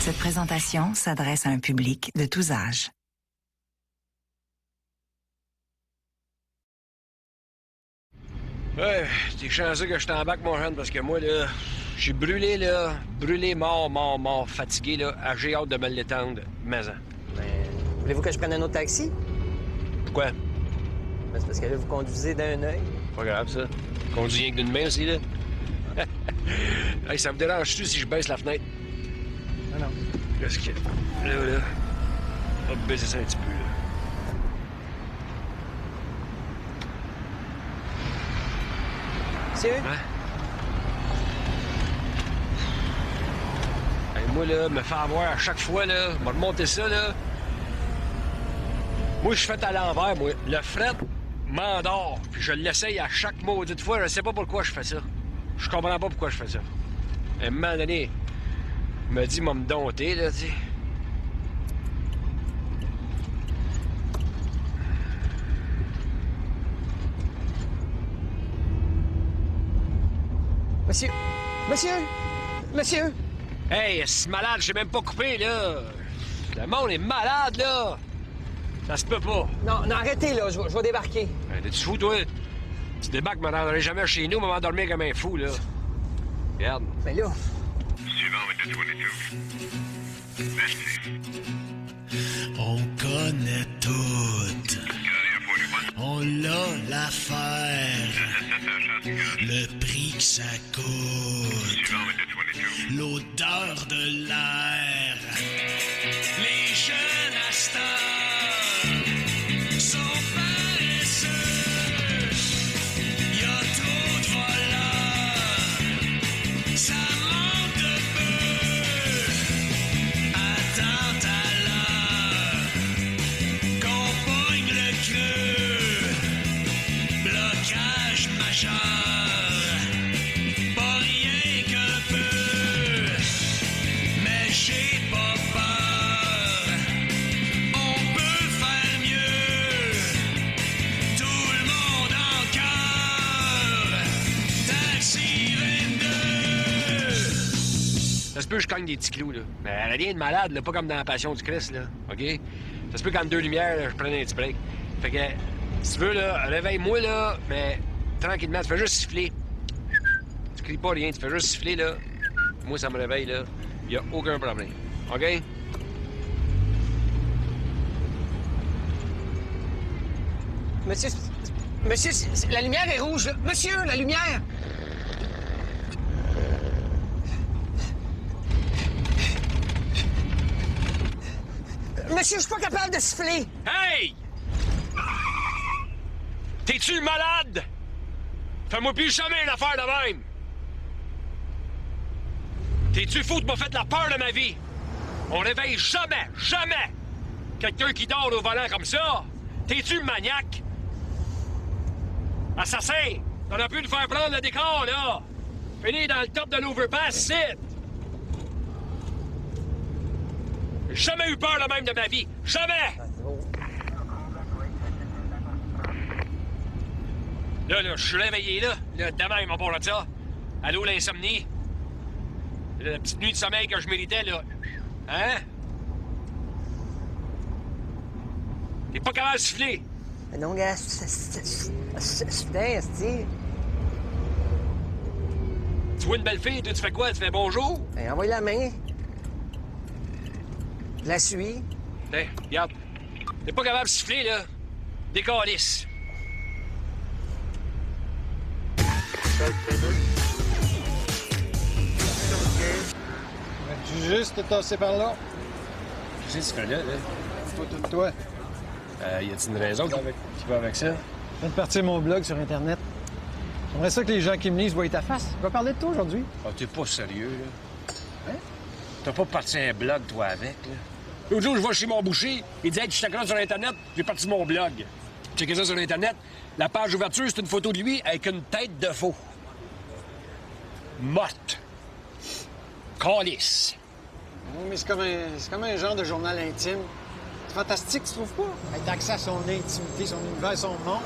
Cette présentation s'adresse à un public de tous âges. Ouais, t'es chanceux que je t'embarque, mon jeune, parce que moi, là, je suis brûlé, là. Brûlé, mort, fatigué, là. J'ai hâte de me l'étendre, mais Voulez-vous que je prenne un autre taxi? Pourquoi? Ben, c'est parce que là, vous conduisez d'un œil. Pas grave, ça. Conduis rien que d'une main aussi, là. Hey, ça me dérange-tu si je baisse la fenêtre? Non. Qu'est-ce que... Là. On va baisser ça un petit peu, là. Monsieur? Hein? Hey, moi, là, me faire avoir à chaque fois, là, me remonter ça, là. Moi, je fais à l'envers, moi. Le fret m'endort, puis je l'essaye à chaque maudite fois. Je sais pas pourquoi je fais ça. Je comprends pas pourquoi je fais ça. À un moment donné, il m'a dit, m'a me dompter, là, tu sais. Monsieur! Hey, c'est malade, j'ai même pas coupé, là. Le monde est malade, là. Ça se peut pas. Non, arrêtez, là, je vais débarquer. Hey, t'es-tu fou, toi? Tu débarques, me rendrai jamais chez nous, me dormir comme un fou, là. Regarde. Mais là... Suivant with the 22. Merci. On connaît tout. On l'a l'affaire. Le prix que ça coûte. Suivant with the 22. L'odeur de l'air. Les jeunes à cette heure sont paresseux. Y a trop de voleurs. Ça manque de peu. Attends à l'heure qu'on pogne le creux. Blocage majeur. Pas rien qu'un peu. Mais j'ai pas peur. On peut faire mieux. Tout le monde en cœur. Taxi 22. Ça se peut que je cogne des petits clous, là. Mais elle a rien de malade, là, pas comme dans la Passion du Christ, là. OK? Ça se peut qu'en deux lumières, là, je prenne un petit break. Fait que, si tu veux, là, réveille-moi, là, mais tranquillement, tu fais juste siffler. Tu cries pas rien, tu fais juste siffler, là. Moi, ça me réveille, là. Y a aucun problème. OK? Monsieur, la lumière est rouge, là. Monsieur, la lumière! Monsieur, je suis pas capable de siffler! Hey! T'es-tu malade? Fais-moi plus jamais une affaire de même! T'es-tu fou? Tu m'as fait la peur de ma vie! On réveille jamais quelqu'un qui dort au volant comme ça! T'es-tu maniaque? Assassin! T'en as pu nous faire prendre le décor, là! Fini dans le top de l'overpass, c'est! J'ai jamais eu peur de même de ma vie! Jamais! Là, je suis réveillé, là. Là, demain, ils m'ont parlé de ça. Allô, l'insomnie? La petite nuit de sommeil que je méritais, là. Hein? T'es pas capable de siffler. Mais non, gars, soudain, c'est... Tu vois une belle fille, toi, tu fais quoi? Tu fais bonjour? Ben, envoie la main. Je la suis. Tiens, regarde. T'es pas capable de siffler, là. Décalisse. Tu juste te tasser par là. Qu'est-ce que tu fais là? Toi. Y a-t-il une raison qui va avec ça? Je viens de partir mon blog sur Internet. J'aimerais ça que les gens qui me lisent voient ta face. On va parler de toi aujourd'hui. Ah, t'es pas sérieux, là? Hein? T'as pas parti un blog, toi, avec, là? L'autre jour, je vais chez mon boucher. Il dit, hey, tu t'accroches sur Internet, j'ai parti mon blog. Checkez ça sur Internet. La page d'ouverture, c'est une photo de lui avec une tête de faux. Morte. Calice. Oui, mais c'est comme un genre de journal intime. C'est fantastique, tu trouves pas? Être accès à son intimité, son univers, son monde.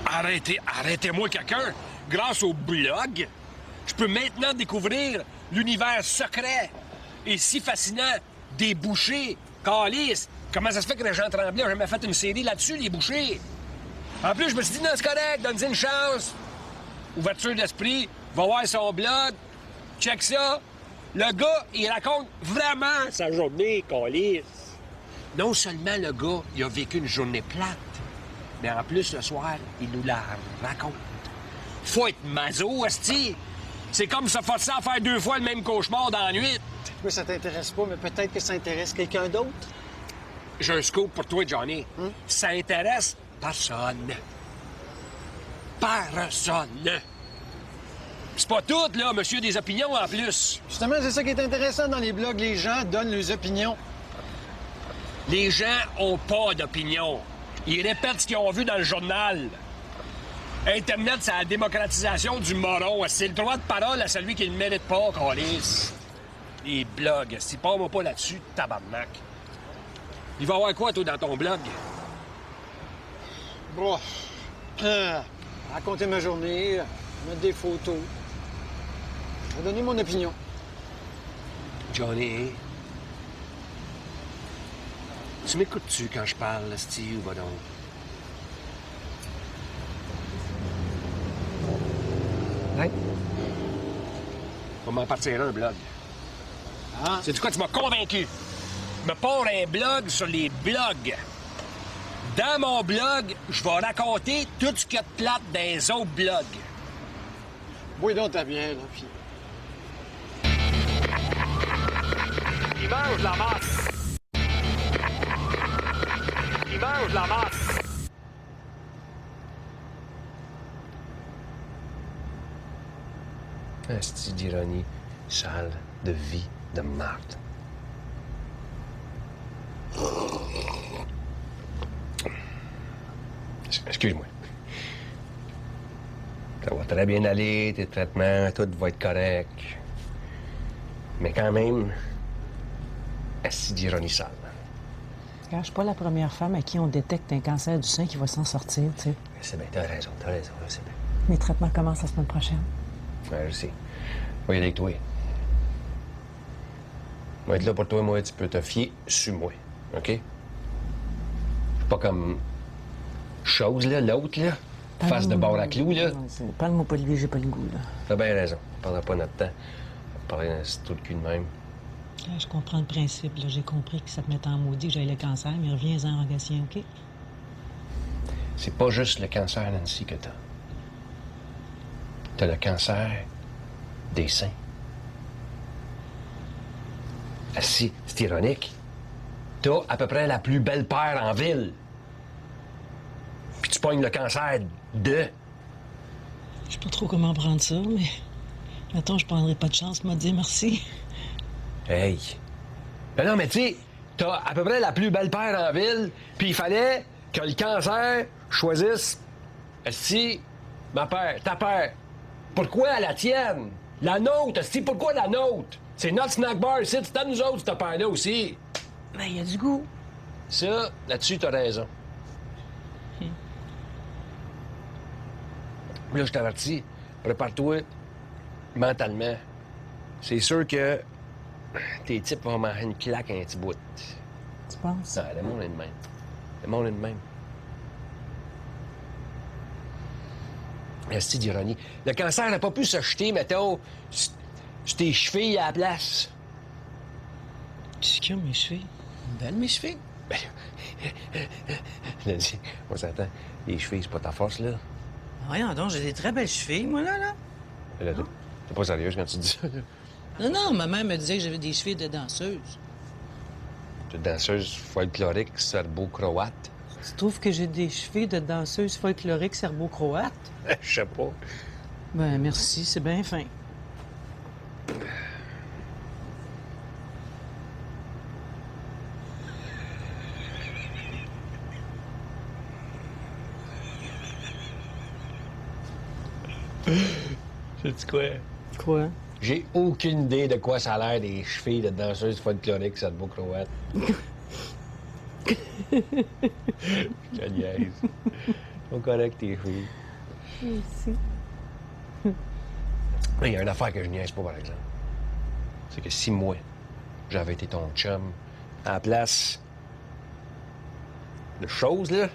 Arrêtez-moi quelqu'un. Grâce au blog, je peux maintenant découvrir l'univers secret et si fascinant des bouchers. Calice, comment ça se fait que Régent Tremblay a jamais fait une série là-dessus, les bouchers? En plus, je me suis dit, non, c'est correct, donne-y une chance. Ouverture d'esprit, va voir son blog, check ça. Le gars, il raconte vraiment sa journée, calice. Non seulement le gars, il a vécu une journée plate, mais en plus, le soir, il nous la raconte. Faut être maso, esti. C'est comme se forcer à faire 2 fois le même cauchemar dans la nuit. Toi, ça t'intéresse pas, mais peut-être que ça intéresse quelqu'un d'autre. J'ai un scoop pour toi, Johnny. Ça intéresse personne. Personne. C'est pas tout, là, monsieur des opinions, en plus. Justement, c'est ça qui est intéressant dans les blogs. Les gens donnent leurs opinions. Les gens ont pas d'opinion. Ils répètent ce qu'ils ont vu dans le journal. Internet, c'est la démocratisation du moron. C'est le droit de parole à celui qui ne le mérite pas, câlisse. Les blogs, si parle-moi pas là-dessus, tabarnak. Il va y avoir quoi, toi, dans ton blog? Bon. Raconter ma journée, mettre des photos. Je vais donner mon opinion. Johnny, tu m'écoutes-tu quand je parle, Steve, ou va donc? Hein? On va m'en partir un blog. Ah. C'est du quoi, tu m'as convaincu. Je me pars un blog sur les blogs. Dans mon blog, je vais raconter tout ce qu'il y a de plate dans les autres blogs. Bois donc ta bière, là, puis... Il mange la masse. Il mange la masse. Un style d'ironie sale de vie de marde. Excuse-moi. Ça va très bien aller, tes traitements, tout va être correct. Mais quand même, assez d'ironie sale. Je suis pas la première femme à qui on détecte un cancer du sein qui va s'en sortir, tu sais. C'est bien, t'as raison, je sais bien. Mes traitements commencent la semaine prochaine. Ouais, je sais. Je vais y aller avec toi. Je vais être là pour toi, moi, tu peux te fier sur moi, OK? Je suis pas comme... chose, là, l'autre, là. Face de bord à clou, là. Parle-moi pas de lui, j'ai pas le goût, là. T'as bien raison. On prendra pas notre temps. On va parler d'un tout le cul de même. Je comprends le principe, là. J'ai compris que ça te mettait en maudit que j'avais le cancer, mais reviens-en en Gatien, OK? C'est pas juste le cancer, Nancy, que t'as. T'as le cancer des seins. Si, c'est ironique. T'as à peu près la plus belle paire en ville. Puis tu pognes le cancer de... Je sais pas trop comment prendre ça, mais... Attends, je prendrai pas de chance, m'a dit merci. Hey! Ben non, mais tu sais, t'as à peu près la plus belle paire en ville, puis il fallait que le cancer choisisse... Si, ma paire, ta paire. Pourquoi la tienne? La nôtre, si, pourquoi la nôtre? C'est notre snack bar ici, c'est à nous autres, cette paire-là aussi. Ben, il y a du goût. Ça, là-dessus, t'as raison. Là, je t'avertis, prépare-toi mentalement. C'est sûr que tes types vont manger une claque un petit bout. Tu penses? Non, le monde est de même. Le monde est de même. Esti d'ironie. Le cancer n'a pas pu se jeter, mettons, sur tes chevilles à la place. Qu'est-ce qu'il y a, mes chevilles? Belles, mes chevilles? Ben, je l'ai dit, on s'entend. Les chevilles, c'est pas ta force, là. Voyons donc, j'ai des très belles chevilles, moi, là. Là, t'es pas sérieuse quand tu dis ça, là. Non, ma mère me disait que j'avais des chevilles de danseuse. Tu es danseuse folklorique serbo-croate. Tu trouves que j'ai des chevilles de danseuse folklorique serbo-croate? Je sais pas. Ben, merci, c'est bien fin. Sais-tu quoi? Quoi? J'ai aucune idée de quoi ça a l'air des chevilles de danseuses folkloriques serbo-croates. Je te niaise. Ils sont corrects, tes chevilles. Merci. Il y a une affaire que je niaise pas, par exemple. c'est que si moi, j'avais été ton chum, à la place de choses, là,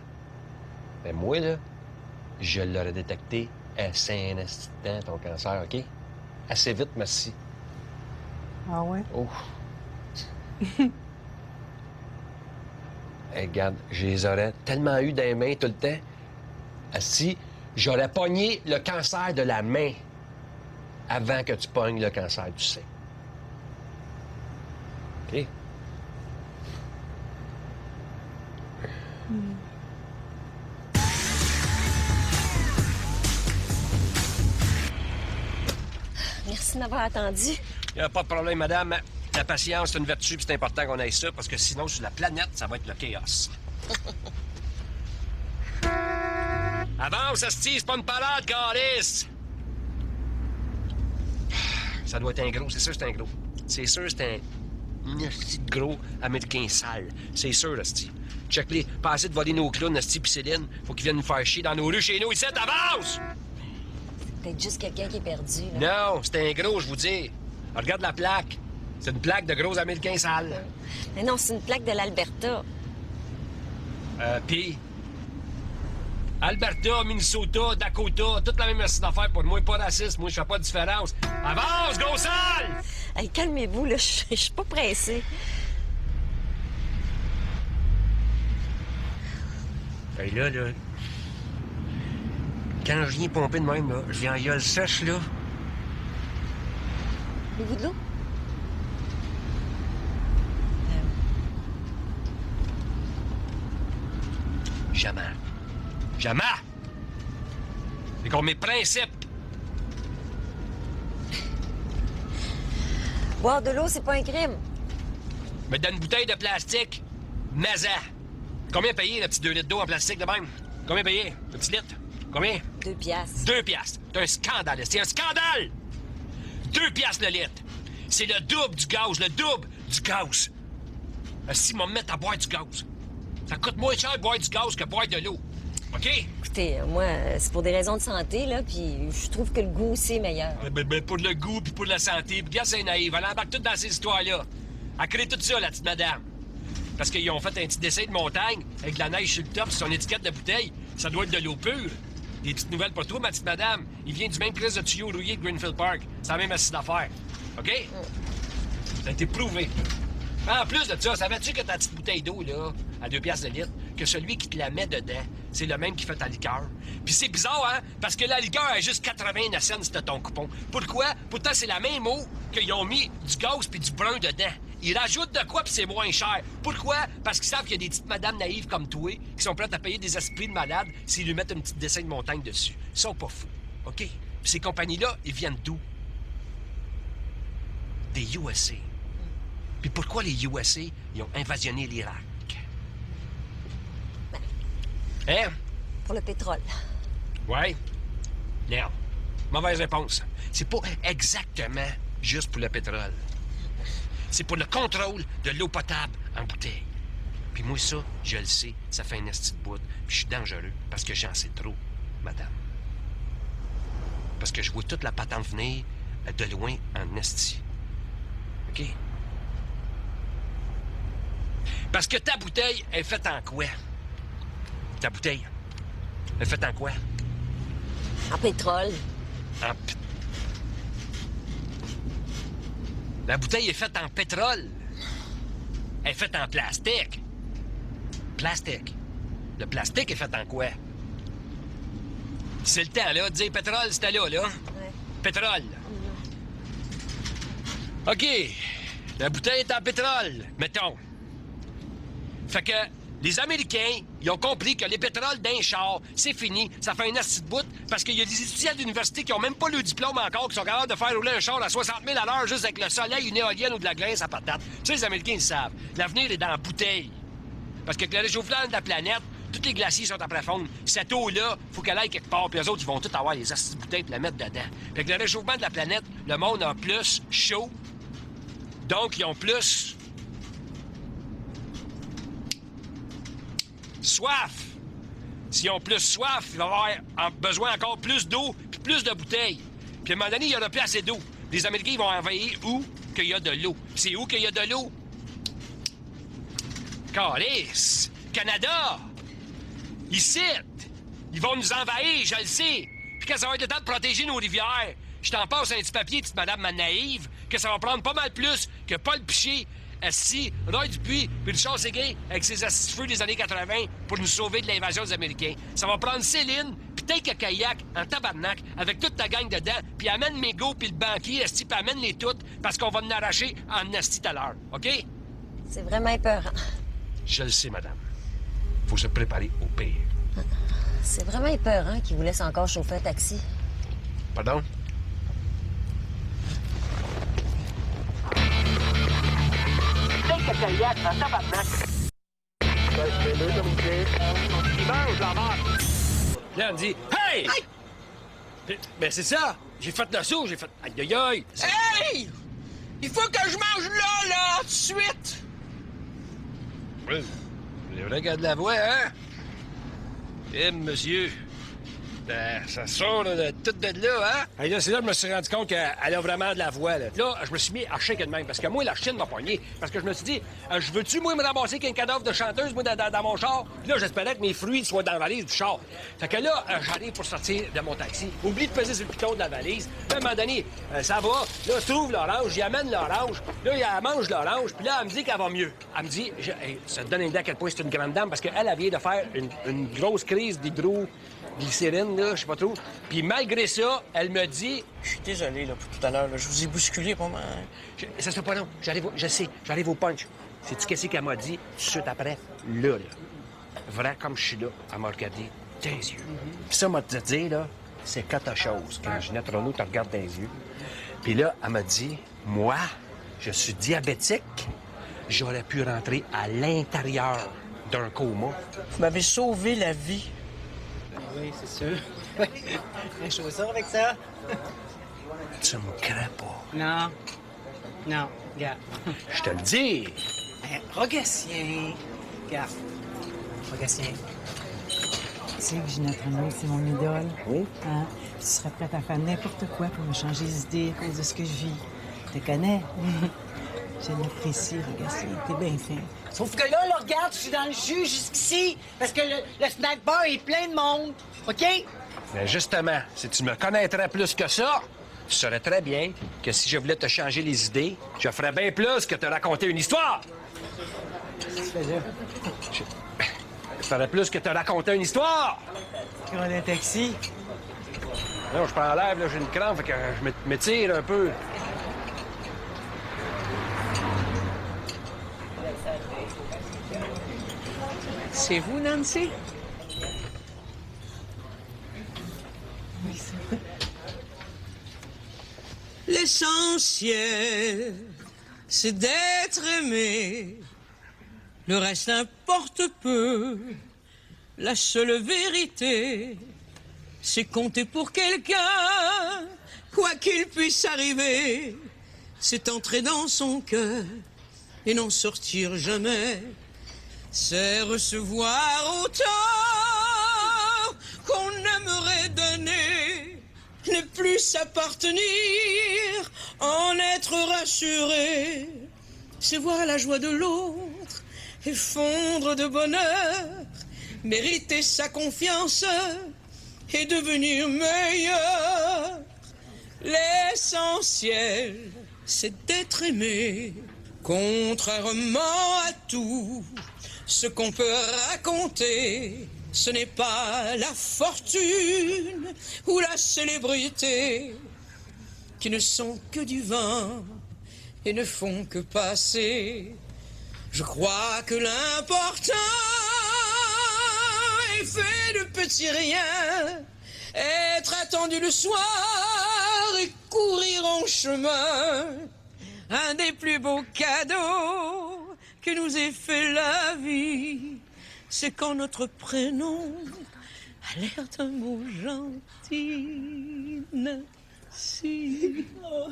ben moi, là, je l'aurais détecté à Saint-Instant, ton cancer, OK? Assez vite, merci. Ah ouais? Oh. Hey, regarde, je les aurais tellement eu dans les mains tout le temps. Si j'aurais pogné le cancer de la main avant que tu pognes le cancer du sein. OK? Merci de m'avoir attendu. Il n'y a pas de problème, madame. La patience, c'est une vertu, puis c'est important qu'on ait ça, parce que sinon, sur la planète, ça va être le chaos. Avance, asti, c'est pas une parade, Calis! Ça doit être un gros, c'est sûr que c'est un gros. C'est sûr que c'est un asti de gros américain sale. C'est sûr, asti. Check-les, passez de voler nos clowns, asti pis Céline. Faut qu'ils viennent nous faire chier dans nos rues chez nous, ici, avance! C'est peut-être juste quelqu'un qui est perdu, là. Non, c'est un gros, je vous dis. Regarde la plaque. C'est une plaque de gros américains sales. Mais non, c'est une plaque de l'Alberta. Pis... Alberta, Minnesota, Dakota, toute la même affaire pour moi, pas raciste, moi je fais pas de différence. Avance, go sale! Hey, calmez-vous, là, je suis pas pressée. Hey, là, quand je viens pomper de même, là, je viens en gueule sèche, là. Voulez-vous de l'eau? Jamais. Jamais! C'est comme mes principes. Boire de l'eau, c'est pas un crime. Me donne une bouteille de plastique. Maza. Combien payé, le petit 2 litres d'eau en plastique de même? Combien payé, le petit litre? Combien? 2 piastres. 2 piastres. C'est un scandale. C'est un scandale! 2 piastres le litre. C'est le double du gaz, le double du gaz. Si m'en mettre à boire du gaz. Ça coûte moins cher de boire du gaz que boire de l'eau. OK? Écoutez, moi, c'est pour des raisons de santé, là, puis je trouve que le goût aussi est meilleur. Ben, pour le goût puis pour la santé. Puis regarde, c'est naïf. Elle embarque tout dans ces histoires-là. Elle crée tout ça, la petite madame. Parce qu'ils ont fait un petit dessin de montagne avec de la neige sur le top, sur son étiquette de bouteille. Ça doit être de l'eau pure. Des petites nouvelles pour toi, ma petite madame. Il vient du même crise de tuyau rouillé de Greenfield Park. C'est la même assise d'affaires. OK? Ça a été prouvé. En plus de ça, savais-tu que ta petite bouteille d'eau, là, à 2 piastres de litre, que celui qui te la met dedans, c'est le même qui fait ta liqueur? Puis c'est bizarre, hein? Parce que la liqueur a juste 89 cents de ton coupon. Pourquoi? Pourtant, c'est la même eau qu'ils ont mis du gaz puis du brun dedans. Ils rajoutent de quoi puis c'est moins cher. Pourquoi? Parce qu'ils savent qu'il y a des petites madames naïves comme toi qui sont prêtes à payer des esprits de malades s'ils lui mettent un petit dessin de montagne dessus. Ils sont pas fous, OK? Puis ces compagnies-là, ils viennent d'où? Des USA. Puis pourquoi les USA, ils ont invasionné l'Irak? Hein? Pour le pétrole. Ouais. Non. Mauvaise réponse. C'est pas exactement juste pour le pétrole. C'est pour le contrôle de l'eau potable en bouteille. Puis moi, ça, je le sais, ça fait un esti de bout. Puis je suis dangereux parce que j'en sais trop, madame. Parce que je vois toute la patente venir de loin en esti. OK? Parce que ta bouteille est faite en quoi? Ta bouteille est faite en quoi? En pétrole. La bouteille est faite en pétrole. Elle est faite en plastique. Plastique. Le plastique est fait en quoi? C'est le temps, là, de dire pétrole, c'était là, là. Ouais. Pétrole. OK. La bouteille est en pétrole, mettons. Fait que les Américains, ils ont compris que les pétroles d'un char, c'est fini. Ça fait un asti de bout parce qu'il y a des étudiants d'université qui ont même pas le diplôme encore, qui sont capables de faire rouler un char à 60 000 à l'heure juste avec le soleil, une éolienne ou de la glace à patate. Tu sais, les Américains, ils savent. L'avenir est dans la bouteille. Parce que avec le réchauffement de la planète, tous les glaciers sont après fondre. Cette eau-là, faut qu'elle aille quelque part, puis eux autres, ils vont tout avoir les asti de bouteilles pour la mettre dedans. Fait que le réchauffement de la planète, le monde a plus chaud. Donc, ils ont plus soif. S'ils ont plus soif, ils vont avoir besoin encore plus d'eau puis plus de bouteilles. Puis à un moment donné, il n'y aura plus assez d'eau. Les Américains, ils vont envahir où? qu'il y a de l'eau. C'est où qu'il y a de l'eau? Calice! Canada! Ici! Ils vont nous envahir, je le sais! Puis quand ça va être le temps de protéger nos rivières, je t'en passe un petit papier, petite madame ma naïve, que ça va prendre pas mal plus que Paul Piché, Asti, Roy Dupuis, puis Richard Séguin, avec ses asticheveux des années 80, pour nous sauver de l'invasion des Américains. Ça va prendre Céline, puis Take a Kayak, en tabarnak, avec toute ta gang dedans, puis amène Mégo, puis le banquier, Asti, puis amène-les toutes, parce qu'on va nous arracher en Asti tout à l'heure, OK? C'est vraiment épeurant. Je le sais, madame. Faut se préparer au pire. C'est vraiment épeurant qu'il vous laisse encore chauffer un taxi. Pardon? Take a Kayak, en tabarnak. Il mange, la mort. Là, on me dit, hey! Ben, c'est ça! J'ai fait le saut, j'ai fait. Aïe, aïe, aïe! Hey! Il faut que je mange là, tout de suite! Oui. C'est vrai qu'il y a de la voix, hein? Eh, monsieur. Ça sort là, de tout de là, hein? Et là, c'est là que je me suis rendu compte qu'elle a vraiment de la voix, là. Là, je me suis mis à shaker de même, parce que moi, la chienne m'a poigné. Parce que je me suis dit, je veux-tu, moi, me ramasser qu'un cadavre de chanteuse, moi, dans mon char? Puis là, j'espérais que mes fruits soient dans la valise du char. Fait que là, j'arrive pour sortir de mon taxi. Oublie de peser sur le piton de la valise. Là, à un moment donné, ça va. Là, je trouve l'orange, j'y amène l'orange. Là, elle mange l'orange, puis là, elle me dit qu'elle va mieux. Elle me dit, hey, ça te donne une idée à quel point c'est une grande dame, parce qu'elle vient de faire une grosse crise d'hydroglycérine, là, je sais pas trop. Puis malgré ça, elle me dit... Je suis désolé, là, pour tout à l'heure, là. Je vous ai bousculé pas mal. Ça se fait pas long. Je sais, j'arrive au punch. Sais-tu qu'est-ce qu'elle m'a dit tout de suite après? Là. Vrai comme je suis là, elle m'a regardé dans les yeux. Puis ça m'a dit, là, c'est quelque chose quand Ginette Renault te regarde dans les yeux. Puis là, elle m'a dit, moi, je suis diabétique. J'aurais pu rentrer à l'intérieur d'un coma. Vous m'avez sauvé la vie. Oui, c'est sûr. Un chaussure avec ça? Tu me crées pas. Non. Non, regarde. Je te le dis. Rogatien. Regarde. Rogatien. Tu sais que Ginette Renault, c'est mon idole. Oui. Hein? Tu serais prête à faire n'importe quoi pour me changer les idées à cause de ce que je vis. Je te connais. Je l'apprécie, Rogatien. T'es bien fin. Sauf que là, regarde, je suis dans le jus jusqu'ici, parce que le snack bar est plein de monde. OK? Mais justement, si tu me connaîtrais plus que ça, tu saurais très bien que si je voulais te changer les idées, je ferais bien plus que te raconter une histoire. Qu'est-ce que tu fais là? Je ferais plus que te raconter une histoire. Tu prends un taxi? Non, je prends l'air, là, j'ai une crampe, fait que je m'étire un peu. C'est vous, Nancy? Oui, c'est vrai. L'essentiel, c'est d'être aimé. Le reste importe peu. La seule vérité, c'est compter pour quelqu'un. Quoi qu'il puisse arriver, c'est entrer dans son cœur et n'en sortir jamais. C'est recevoir autant qu'on aimerait donner, ne plus s'appartenir, en être rassuré. C'est voir la joie de l'autre et fondre de bonheur, mériter sa confiance et devenir meilleur. L'essentiel, c'est d'être aimé, contrairement à tout ce qu'on peut raconter. Ce n'est pas la fortune ou la célébrité qui ne sont que du vent et ne font que passer. Je crois que l'important est fait de petits riens, être attendu le soir et courir en chemin. Un des plus beaux cadeaux que nous ait fait la vie, c'est quand notre prénom a l'air d'un mot gentil. Nancy. Oh.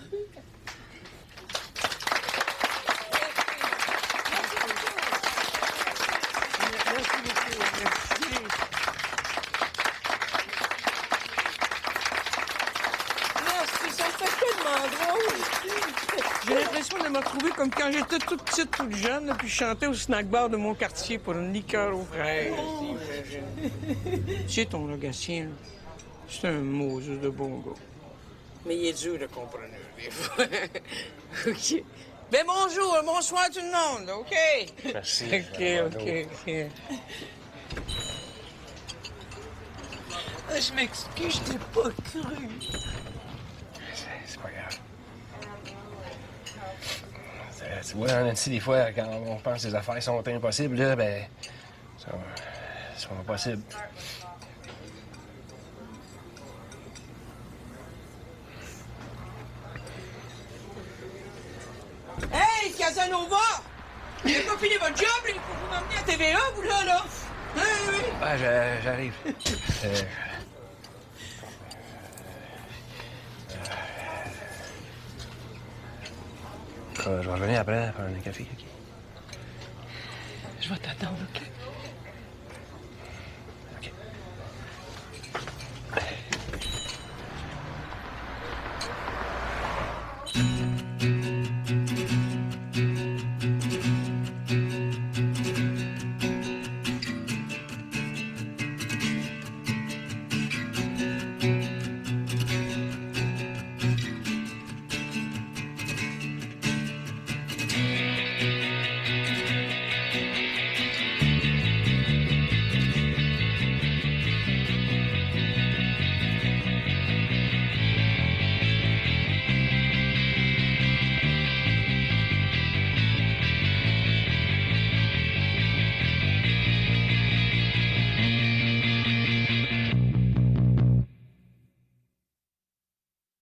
Merci beaucoup. Merci. Merci, ça fait tellement drôle. J'ai l'impression de me retrouver comme quand j'étais toute petite, toute jeune, là, puis je chantais au snack bar de mon quartier pour une liqueur aux fraises. Tu sais, ton Legatien, là, c'est un Moses de bon gars. Mais il est dur de comprendre, des fois. OK. Ben bonjour, bonsoir tout le monde, OK? Merci. OK. Je m'excuse, je t'ai pas cru. C'est pas grave. Tu vois, Nancy, des fois, quand on pense que les affaires sont impossibles, là, ben, sont impossibles. Hey, Casanova! Vous n'avez pas fini votre job, là? Il faut que vous m'emmenez à TVA, vous, là? Oui. Ouais, j'arrive. Je vais revenir après prendre un café, OK? Je vais t'attendre, OK?